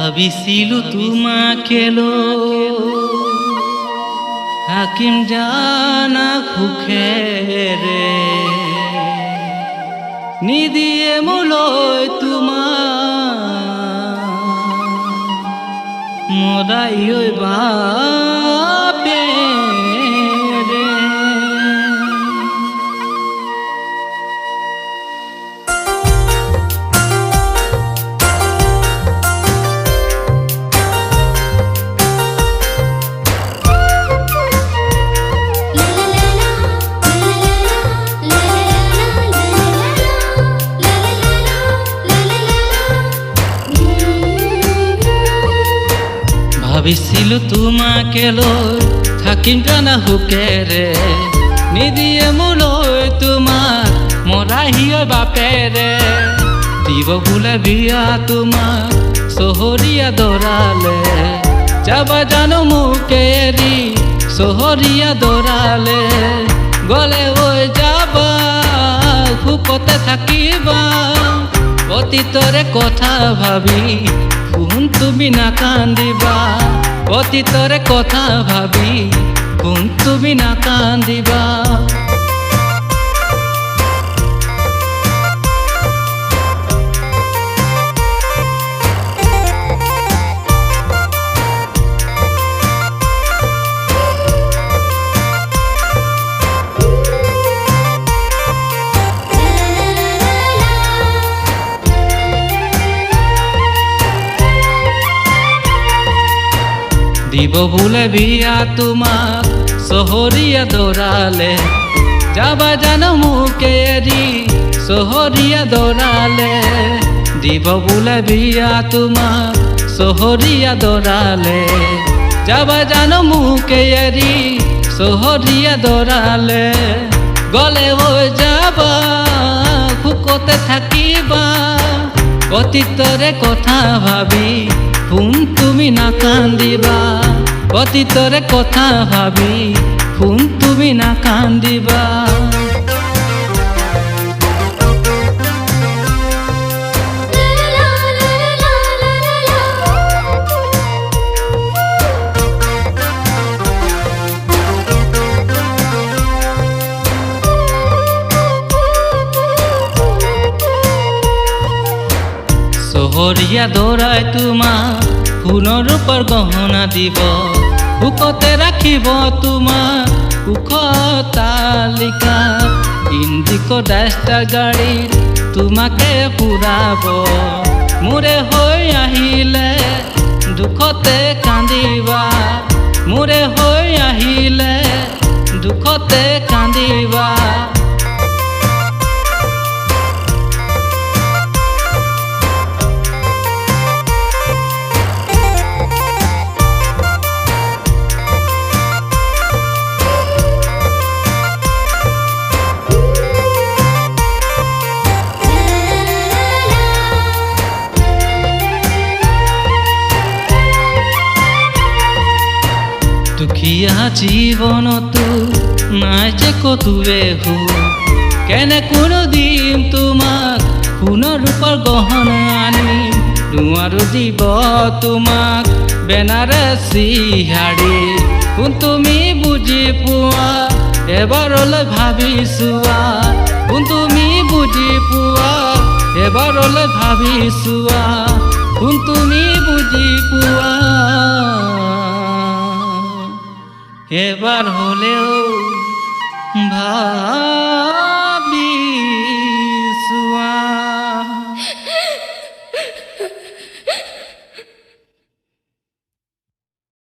ভাবিছিলো তোমাকে থাকিম জানা সুখেৰে নিদিয়ে মোলৈ তোমাৰ মদাই ঐ বাপেৰে। ভাবিছিলো তোমাকে থাকিম জানা সুখেৰে নিদিয়ে মোলৈ তোমাক মৰাহি ঐ বাপেৰে। দিব বোলে বিয়া তোমাক চহৰীয়া দৰালে যাবা জানো মোকে এৰি চহৰীয়া দৰালে। গলে ঐ যাবা সুখতে থাকিবা অতীতৰে কথা ভাবি কোন তুমি নাকান্দিবা অতীতৰে কথা ভাবি কোন তুমি নাকান্দিবা। দিব বোলে বিয়া তোমাক চহৰীয়া দৰালে যাবা জানো মোকে এৰি চহৰীয়া দৰালে। দিব বোলে বিয়া তোমাক চহৰীয়া দৰালে যাবা জানো মোকে এৰি চহৰীয়া দৰালে। গলে ঐ যাবা সুখতে থাকিবা অতীতৰে কথা ভাবি কোন তুমি নাকান্দিবা অতীতৰে কথা ভাবি কোন তুমি নাকান্দিবা। চহৰীয়া দৰাই তোমাক সোণৰ ৰূপৰ গহনা দিব সুখতে ৰাখিব তোমাক সুখ তালিকা ইণ্ডিগো ডাষ্টাৰ গাড়ীত তোমাকে ফুৰাব। মোৰে হৈ আহিলে দুখতে কান্দিবা মোৰে হৈ আহিলে দুখতে কান্দিবা। দুখীয়া জীৱনতো নাই যে কতোৱে সুখ কেনে কোনো দিম তোমাক সোণৰ ৰূপৰ গহনা আনি নোৱাৰো দিব তোমাক বেনাৰসী শাড়ী। কোন তুমি বুজি পোৱা এবাৰলৈ ভাবি চোৱা কোন তুমি বুজি পোৱা এবাৰলৈ ভাবি চোৱা কোন তুমি বুজি পোৱা এবাৰ হলেও ভাই।